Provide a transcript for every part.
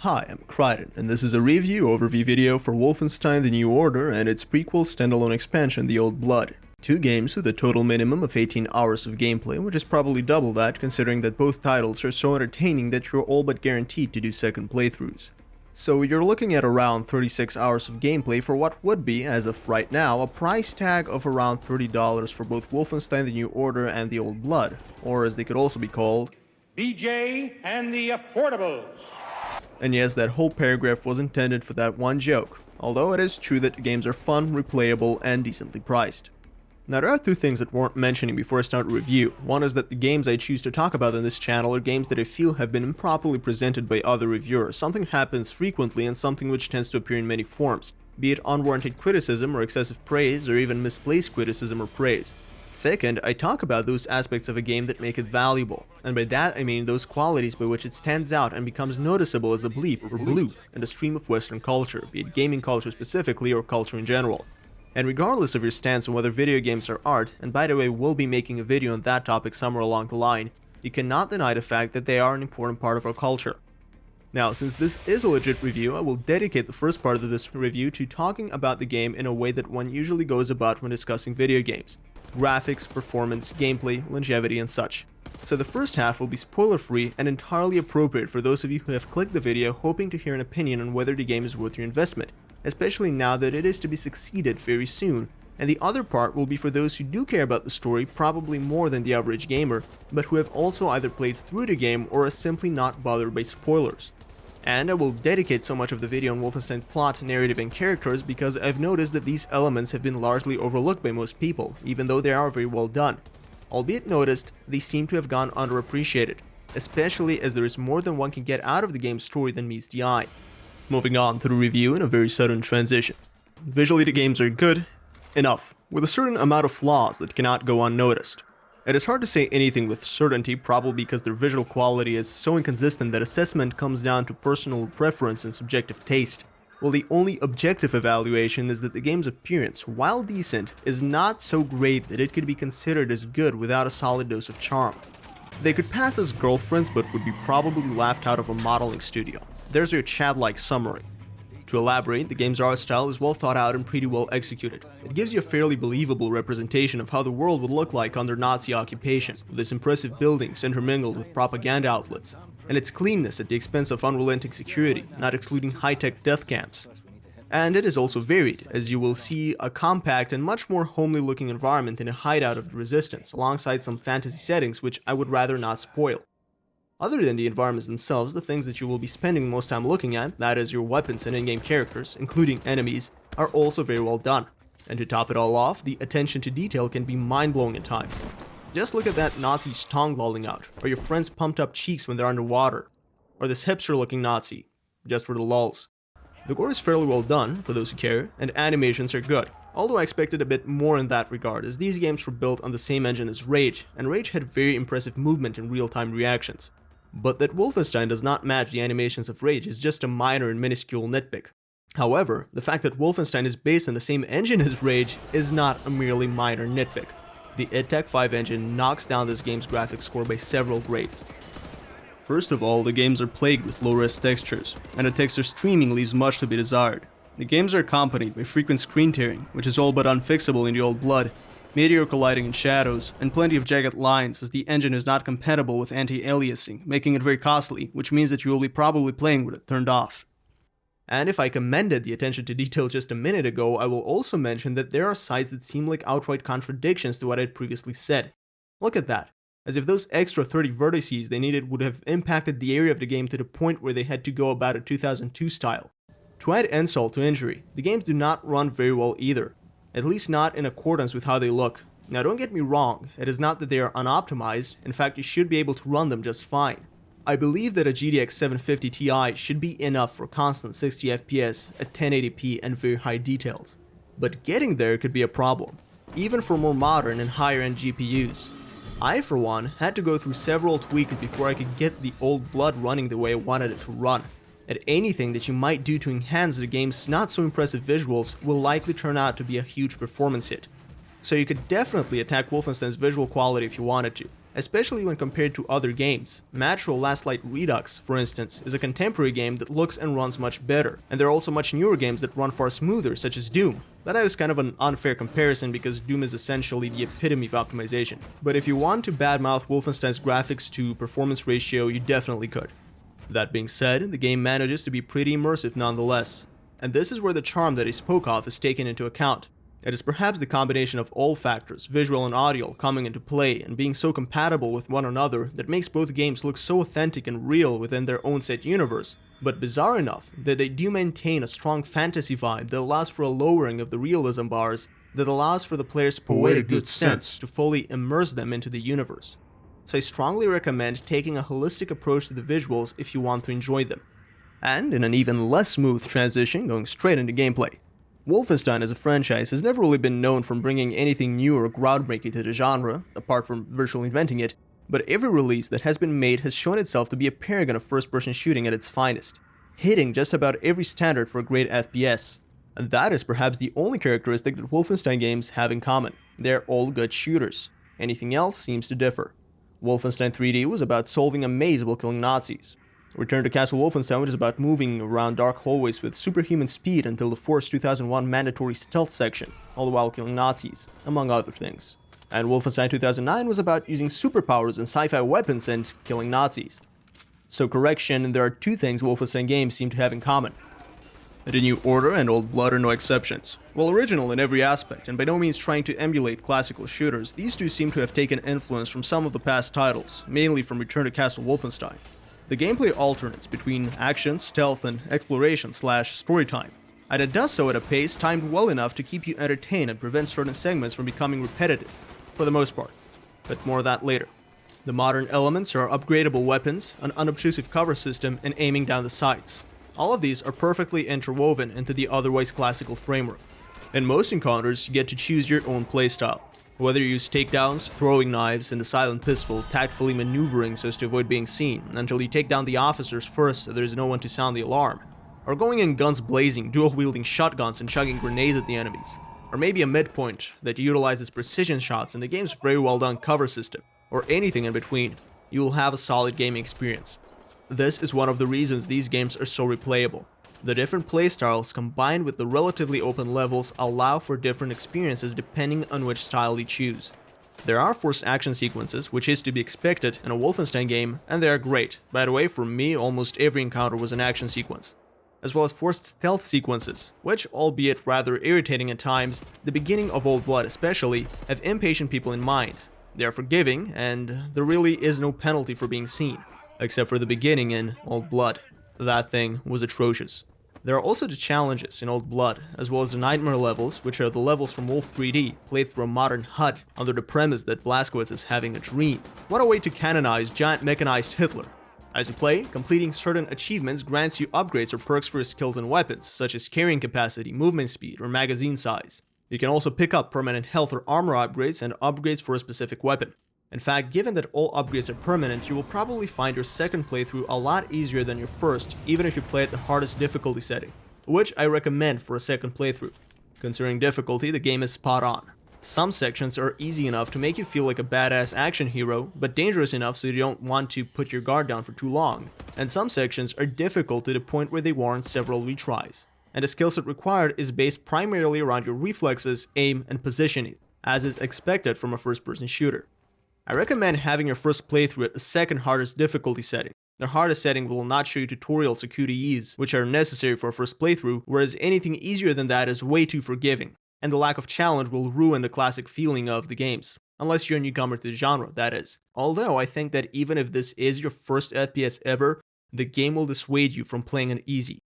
Hi, I'm Crichton, and this is a review overview video for Wolfenstein: The New Order and its prequel standalone expansion, The Old Blood. Two games with a total minimum of 18 hours of gameplay, which is probably double that considering that both titles are so entertaining that you're all but guaranteed to do second playthroughs. So you're looking at around 36 hours of gameplay for what would be, as of right now, a price tag of around $30 for both Wolfenstein: The New Order and The Old Blood, or as they could also be called, BJ and the Affordables. And yes, that whole paragraph was intended for that one joke, although it is true that the games are fun, replayable, and decently priced. Now there are two things that warrant mentioning before I start a review. One is that the games I choose to talk about in this channel are games that I feel have been improperly presented by other reviewers. Something happens frequently and something which tends to appear in many forms, be it unwarranted criticism or excessive praise or even misplaced criticism or praise. Second, I talk about those aspects of a game that make it valuable, and by that I mean those qualities by which it stands out and becomes noticeable as a bleep or bloop in the stream of Western culture, be it gaming culture specifically or culture in general. And regardless of your stance on whether video games are art, and by the way we'll be making a video on that topic somewhere along the line, you cannot deny the fact that they are an important part of our culture. Now, since this is a legit review, I will dedicate the first part of this review to talking about the game in a way that one usually goes about when discussing video games. Graphics, performance, gameplay, longevity, and such. So the first half will be spoiler-free and entirely appropriate for those of you who have clicked the video hoping to hear an opinion on whether the game is worth your investment, especially now that it is to be succeeded very soon, and the other part will be for those who do care about the story probably more than the average gamer, but who have also either played through the game or are simply not bothered by spoilers. And I will dedicate so much of the video on Wolfenstein plot, narrative, and characters because I've noticed that these elements have been largely overlooked by most people, even though they are very well done. Albeit noticed, they seem to have gone underappreciated, especially as there is more than one can get out of the game's story than meets the eye. Moving on to the review in a very sudden transition. Visually the games are good enough, with a certain amount of flaws that cannot go unnoticed. It is hard to say anything with certainty, probably because their visual quality is so inconsistent that assessment comes down to personal preference and subjective taste, while the only objective evaluation is that the game's appearance, while decent, is not so great that it could be considered as good without a solid dose of charm. They could pass as girlfriends but would be probably laughed out of a modeling studio. There's your Chad-like summary. To elaborate, the game's art style is well thought out and pretty well executed. It gives you a fairly believable representation of how the world would look like under Nazi occupation, with its impressive buildings intermingled with propaganda outlets, and its cleanness at the expense of unrelenting security, not excluding high-tech death camps. And it is also varied, as you will see a compact and much more homely looking environment in a hideout of the Resistance, alongside some fantasy settings which I would rather not spoil. Other than the environments themselves, the things that you will be spending most time looking at, that is your weapons and in-game characters, including enemies, are also very well done. And to top it all off, the attention to detail can be mind-blowing at times. Just look at that Nazi's tongue lolling out, or your friend's pumped up cheeks when they're underwater, or this hipster-looking Nazi, just for the lulz. The gore is fairly well done, for those who care, and animations are good, although I expected a bit more in that regard, as these games were built on the same engine as Rage, and Rage had very impressive movement and real-time reactions. But that Wolfenstein does not match the animations of Rage is just a minor and minuscule nitpick. However, the fact that Wolfenstein is based on the same engine as Rage is not a merely minor nitpick. The id Tech 5 engine knocks down this game's graphics score by several grades. First of all, the games are plagued with low-res textures, and the texture streaming leaves much to be desired. The games are accompanied by frequent screen tearing, which is all but unfixable in The Old Blood, mediocre lighting and shadows, and plenty of jagged lines as the engine is not compatible with anti-aliasing, making it very costly, which means that you will be probably playing with it turned off. And if I commended the attention to detail just a minute ago, I will also mention that there are sides that seem like outright contradictions to what I had previously said. Look at that, as if those extra 30 vertices they needed would have impacted the area of the game to the point where they had to go about it 2002 style. To add insult to injury, the games do not run very well either. At least not in accordance with how they look. Now don't get me wrong, it is not that they are unoptimized, in fact you should be able to run them just fine. I believe that a GTX 750 Ti should be enough for constant 60 FPS at 1080p and very high details. But getting there could be a problem, even for more modern and higher end GPUs. I for one had to go through several tweaks before I could get the Old Blood running the way I wanted it to run. And anything that you might do to enhance the game's not so impressive visuals will likely turn out to be a huge performance hit. So you could definitely attack Wolfenstein's visual quality if you wanted to, especially when compared to other games. Metro Last Light Redux, for instance, is a contemporary game that looks and runs much better, and there are also much newer games that run far smoother, such as Doom. But that is kind of an unfair comparison because Doom is essentially the epitome of optimization. But if you want to badmouth Wolfenstein's graphics to performance ratio, you definitely could. That being said, the game manages to be pretty immersive nonetheless. And this is where the charm that I spoke of is taken into account. It is perhaps the combination of all factors, visual and audio, coming into play and being so compatible with one another that makes both games look so authentic and real within their own set universe, but bizarre enough that they do maintain a strong fantasy vibe that allows for a lowering of the realism bars that allows for the player's poetic good sense to fully immerse them into the universe. So I strongly recommend taking a holistic approach to the visuals if you want to enjoy them. And in an even less smooth transition, going straight into gameplay. Wolfenstein as a franchise has never really been known for bringing anything new or groundbreaking to the genre, apart from virtually inventing it, but every release that has been made has shown itself to be a paragon of first-person shooting at its finest, hitting just about every standard for a great FPS. And that is perhaps the only characteristic that Wolfenstein games have in common. They're all good shooters. Anything else seems to differ. Wolfenstein 3D was about solving a maze while killing Nazis. Return to Castle Wolfenstein is about moving around dark hallways with superhuman speed until the Force 2001 mandatory stealth section, all the while killing Nazis, among other things. And Wolfenstein 2009 was about using superpowers and sci-fi weapons and killing Nazis. So correction, there are two things Wolfenstein games seem to have in common. The New Order and Old Blood are no exceptions. While original in every aspect and by no means trying to emulate classical shooters, these two seem to have taken influence from some of the past titles, mainly from Return to Castle Wolfenstein. The gameplay alternates between action, stealth, and exploration/storytime, and it does so at a pace timed well enough to keep you entertained and prevent certain segments from becoming repetitive, for the most part. But more of that later. The modern elements are upgradable weapons, an unobtrusive cover system, and aiming down the sights. All of these are perfectly interwoven into the otherwise classical framework. In most encounters, you get to choose your own playstyle. Whether you use takedowns, throwing knives, and the silent pistol, tactfully maneuvering so as to avoid being seen until you take down the officers first so there's no one to sound the alarm, or going in guns blazing, dual-wielding shotguns and chugging grenades at the enemies, or maybe a midpoint that utilizes precision shots in the game's very well done cover system, or anything in between, you will have a solid gaming experience. This is one of the reasons these games are so replayable. The different playstyles combined with the relatively open levels allow for different experiences depending on which style you choose. There are forced action sequences, which is to be expected in a Wolfenstein game, and they are great. By the way, for me, almost every encounter was an action sequence. As well as forced stealth sequences, which, albeit rather irritating at times, the beginning of Old Blood especially, have impatient people in mind. They are forgiving, and there really is no penalty for being seen, except for the beginning in Old Blood. That thing was atrocious. There are also the challenges in Old Blood, as well as the nightmare levels, which are the levels from Wolf 3D, played through a modern HUD, under the premise that Blazkowicz is having a dream. What a way to canonize giant mechanized Hitler. As you play, completing certain achievements grants you upgrades or perks for your skills and weapons, such as carrying capacity, movement speed, or magazine size. You can also pick up permanent health or armor upgrades and upgrades for a specific weapon. In fact, given that all upgrades are permanent, you will probably find your second playthrough a lot easier than your first, even if you play at the hardest difficulty setting, which I recommend for a second playthrough. Considering difficulty, the game is spot on. Some sections are easy enough to make you feel like a badass action hero, but dangerous enough so you don't want to put your guard down for too long. And some sections are difficult to the point where they warrant several retries. And the skill set required is based primarily around your reflexes, aim, and positioning, as is expected from a first-person shooter. I recommend having your first playthrough at the second hardest difficulty setting. The hardest setting will not show you tutorials or QTEs, which are necessary for a first playthrough, whereas anything easier than that is way too forgiving, and the lack of challenge will ruin the classic feeling of the games. Unless you're a newcomer to the genre, that is. Although I think that even if this is your first FPS ever, the game will dissuade you from playing it easy.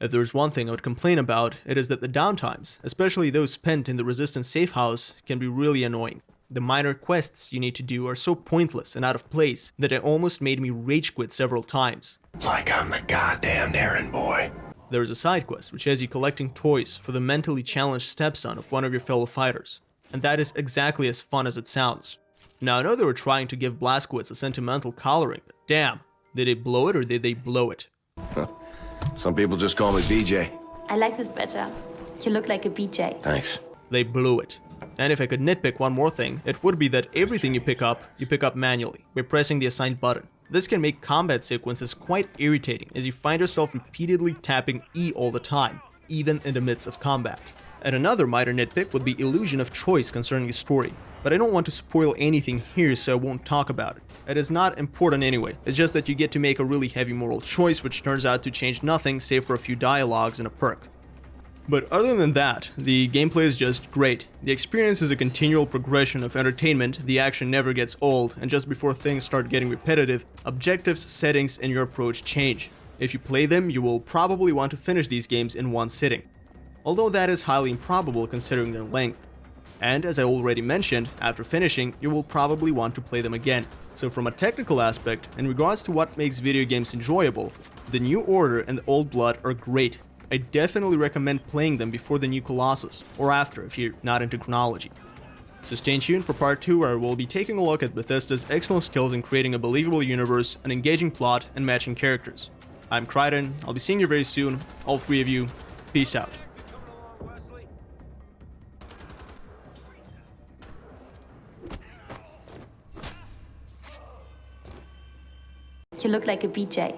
If there's one thing I would complain about, it is that the downtimes, especially those spent in the Resistance safe house, can be really annoying. The minor quests you need to do are so pointless and out of place that it almost made me rage quit several times. Like I'm the goddamn errand boy. There is a side quest which has you collecting toys for the mentally challenged stepson of one of your fellow fighters, and that is exactly as fun as it sounds. Now I know they were trying to give Blazkowicz a sentimental coloring, but damn, did they blow it or did they blow it? Some people just call me BJ. I like this better. You look like a BJ. Thanks. They blew it. And if I could nitpick one more thing, it would be that everything you pick up manually, by pressing the assigned button. This can make combat sequences quite irritating, as you find yourself repeatedly tapping E all the time, even in the midst of combat. And another minor nitpick would be illusion of choice concerning the story, but I don't want to spoil anything here, so I won't talk about it. It is not important anyway, it's just that you get to make a really heavy moral choice which turns out to change nothing save for a few dialogues and a perk. But other than that, the gameplay is just great. The experience is a continual progression of entertainment, the action never gets old, and just before things start getting repetitive, objectives, settings, and your approach change. If you play them, you will probably want to finish these games in one sitting. Although that is highly improbable considering their length. And as I already mentioned, after finishing, you will probably want to play them again. So from a technical aspect, in regards to what makes video games enjoyable, the New Order and the Old Blood are great. I definitely recommend playing them before the new Colossus, or after if you're not into chronology. So stay tuned for part 2 where we'll be taking a look at Bethesda's excellent skills in creating a believable universe, an engaging plot, and matching characters. I'm Crichton, I'll be seeing you very soon, all three of you, peace out. You look like a BJ.